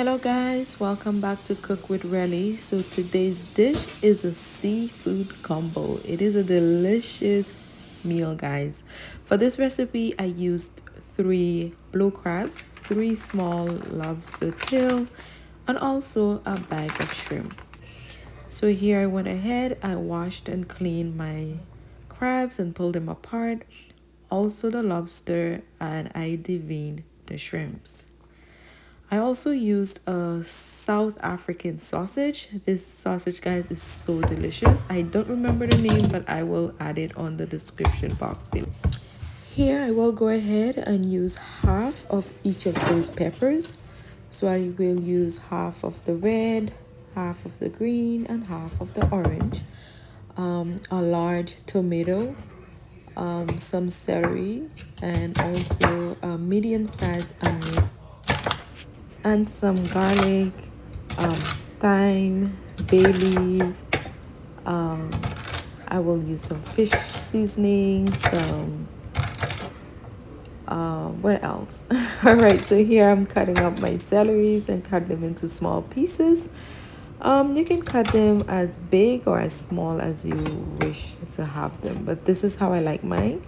Hello guys, welcome back to Cook with Relly. So today's dish is a seafood gumbo. It is a delicious meal, guys. For this recipe, I used 3 blue crabs, 3 small lobster tail, and also a bag of shrimp. So here I went ahead, I washed and cleaned my crabs and pulled them apart, also the lobster, and I deveined the shrimps. I also used a South African sausage. This sausage, guys, is so delicious. I don't remember the name, but I will add it on the description box below. Here, I will go ahead and use half of each of those peppers. So I will use half of the red, half of the green, and half of the orange. A large tomato, some celery, and also a medium-sized onion and some garlic, um, thyme, bay leaves. Um, I will use some fish seasoning, some, what else? All right, so here I'm cutting up my celeries and cut them into small pieces. You can cut them as big or as small as you wish to have them, but this is how I like mine.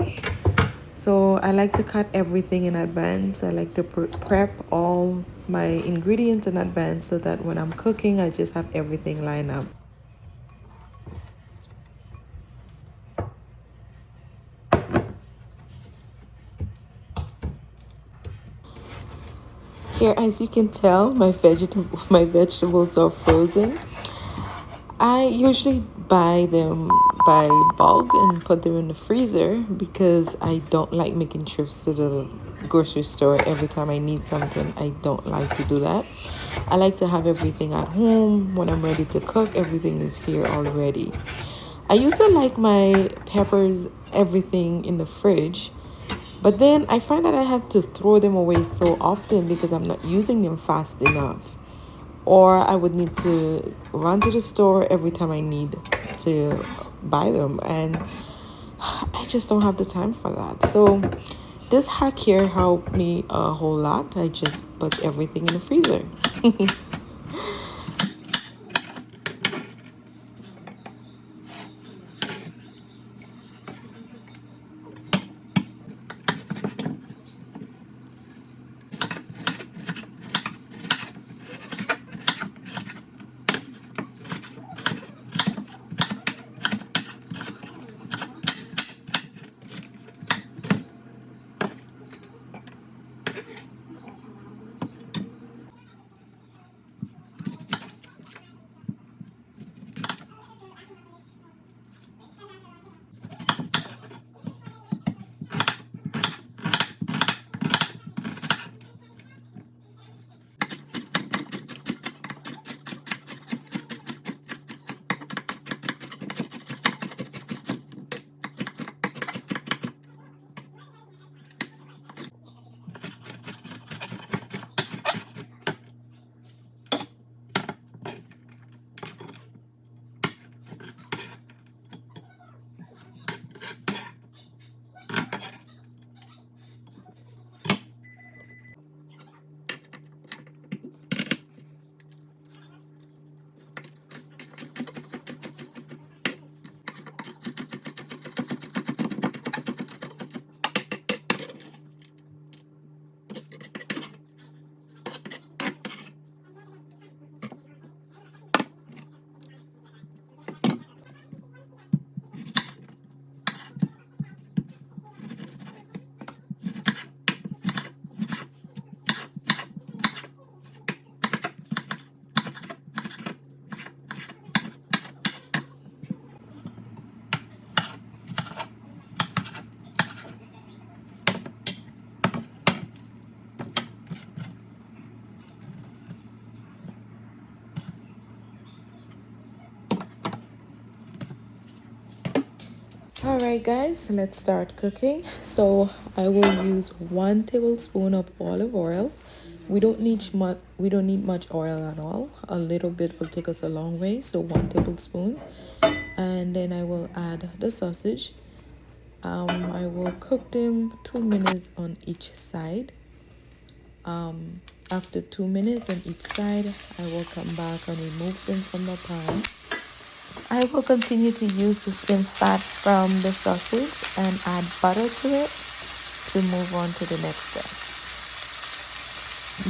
So I like to cut everything in advance. I like to prep all my ingredients in advance so that when I'm cooking, I just have everything lined up. Here, as you can tell, my vegetables are frozen. I usually buy them by bulk and put them in the freezer because I don't like making trips to the grocery store every time I need something. I don't like to do that. I like to have everything at home. When I'm ready to cook, everything is here already. I used to like my peppers, everything in the fridge, but then I find that I have to throw them away so often because I'm not using them fast enough. Or I would need to run to the store every time I need to buy them. And I just don't have the time for that. So this hack here helped me a whole lot. I just put everything in the freezer. All right, guys, let's start cooking. So I will use 1 tablespoon of olive oil. We don't need much oil at all. A little bit will take us a long way. So 1 tablespoon, and then I will add the sausage. I will cook them 2 minutes on each side. After 2 minutes on each side, I will come back and remove them from the pan. I will continue to use the same fat from the sausage and add butter to it to move on to the next step.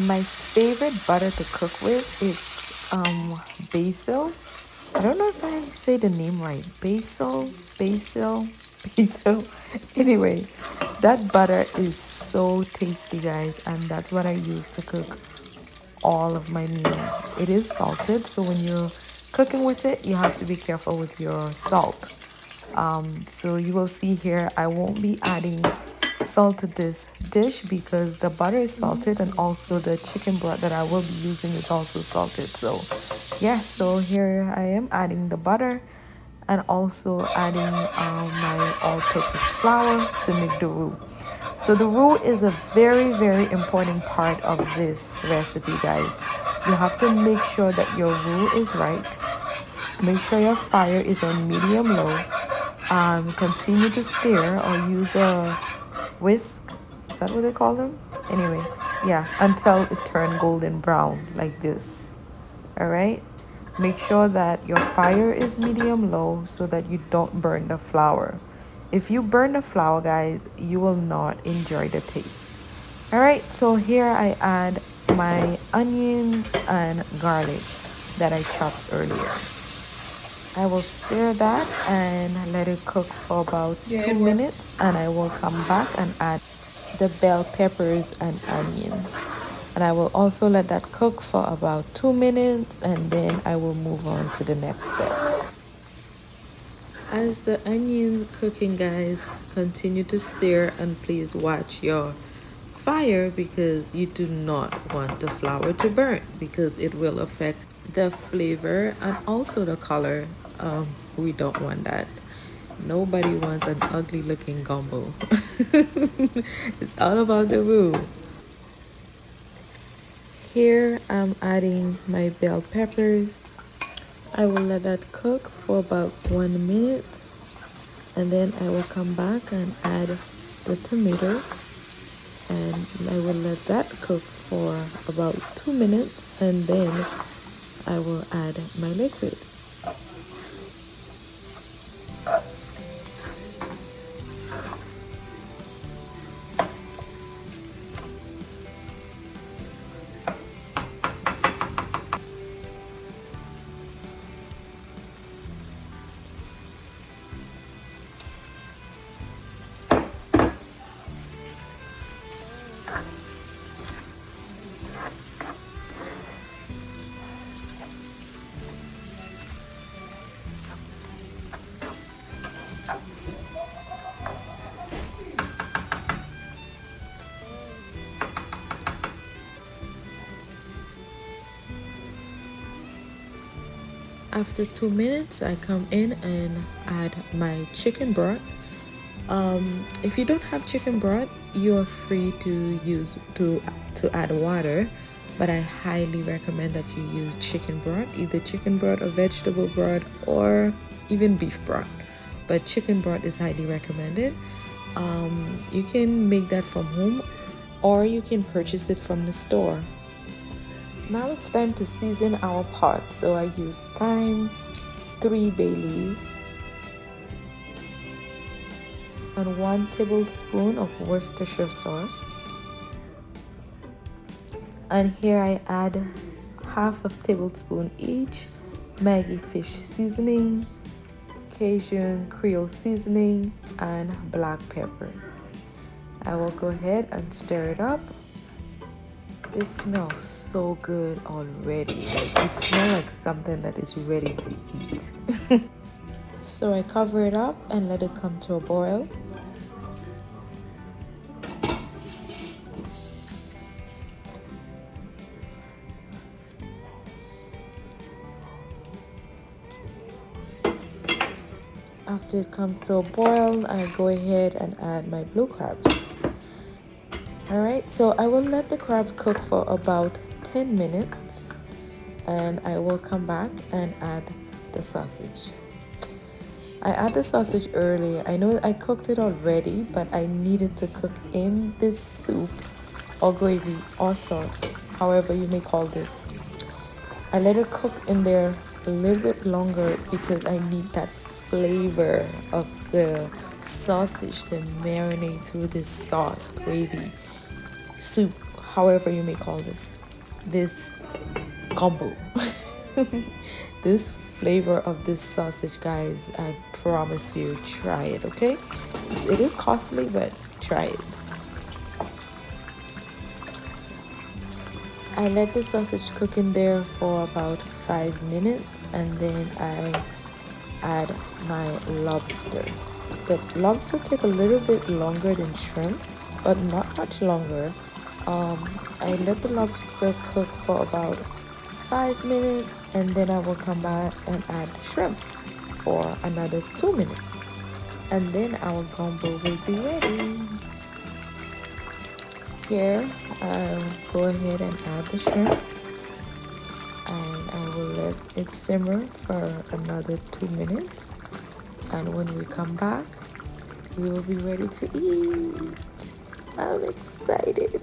My favorite butter to cook with is basil. I don't know if I say the name right. Basil. Anyway, that butter is so tasty, guys, and that's what I use to cook all of my meals. It is salted, so when you're cooking with it, you have to be careful with your salt. So you will see here, I won't be adding salt to this dish because the butter is salted and also the chicken broth that I will be using is also salted. So yeah, so here I am adding the butter and also adding my all-purpose flour to make the roux. So the roux is a very important part of this recipe, guys. You have to make sure that your roux is right. Make sure your fire is on medium low. Continue to stir or use a whisk. Is that what they call them? Anyway, yeah, until it turns golden brown like this. All right. Make sure that your fire is medium low so that you don't burn the flour. If you burn the flour, guys, you will not enjoy the taste. All right, so here I add my onions and garlic that I chopped earlier. I will stir that and let it cook for about 2 minutes, and I will come back and add the bell peppers and onion. And I will also let that cook for about 2 minutes, and then I will move on to the next step. As the onion cooking, guys, continue to stir and please watch your fire because you do not want the flour to burn because it will affect the flavor and also the color. We don't want that. Nobody wants an ugly looking gumbo. It's all about the roux. Here I'm adding my bell peppers. I will let that cook for about 1 minute, and then I will come back and add the tomato, and I will let that cook for about 2 minutes, and then I will add my liquid. After 2 minutes, I come in and add my chicken broth. If you don't have chicken broth, you are free to use to add water, but I highly recommend that you use chicken broth, either chicken broth or vegetable broth or even beef broth. But chicken broth is highly recommended. You can make that from home or you can purchase it from the store. Now it's time to season our pot. So I used thyme, 3 bay leaves, and 1 tablespoon of Worcestershire sauce. And here I add half a tablespoon each Maggi fish seasoning, Cajun Creole seasoning, and black pepper. I will go ahead and stir it up. This smells so good already. It smells like something that is ready to eat. So I cover it up and let it come to a boil. After it comes to a boil, I go ahead and add my blue crabs. Alright, so I will let the crabs cook for about 10 minutes and I will come back and add the sausage. I add the sausage earlier. I know I cooked it already, but I needed to cook in this soup or gravy or sauce however you may call this. I let it cook in there a little bit longer because I need that flavor of the sausage to marinate through this sauce, gravy, soup, however you may call this gumbo. This flavor of this sausage, guys, I promise you, try it, okay? It is costly, but try it. I let the sausage cook in there for about 5 minutes, and then I add my lobster. The lobster take a little bit longer than shrimp, but not much longer. I let the lobster cook for about 5 minutes, and then I will come back and add shrimp for another 2 minutes, and then our gumbo will be ready. Here, I'll go ahead and add the shrimp, and I will let it simmer for another 2 minutes, and when we come back, we will be ready to eat. I'm excited.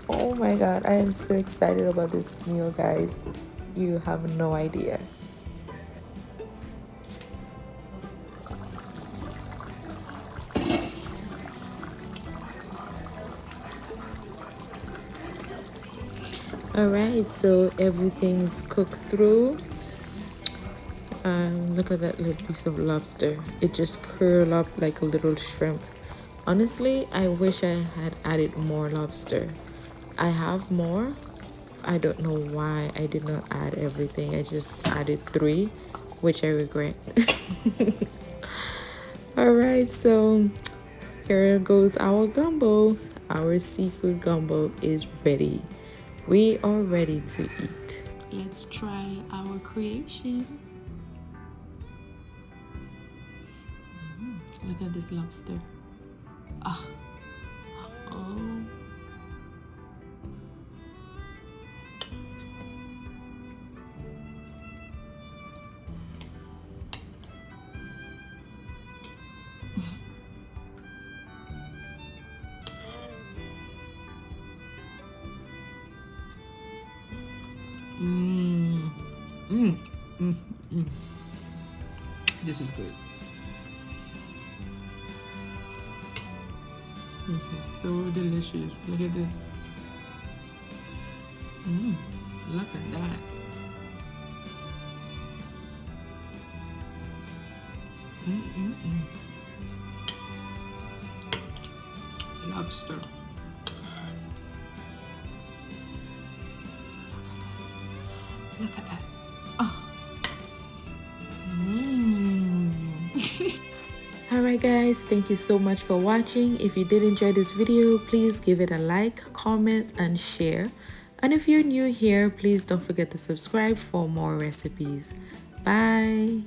Oh my god, I am so excited about this meal, guys. You have no idea. Alright, so everything's cooked through. Look at that little piece of lobster. It just curled up like a little shrimp. Honestly, I wish I had added more lobster. I have more. I don't know why I did not add everything. I just added 3, which I regret. Alright, so here goes our gumbo. Our seafood gumbo is ready. We are ready to eat. Let's try our creation. Look at this lobster. Ah. Oh. This is good. This is so delicious. Look at this. Look at that. Lobster. Look at that. Oh. Alright guys, thank you so much for watching. If you did enjoy this video, please give it a like, comment, and share. And if you're new here, please don't forget to subscribe for more recipes. Bye!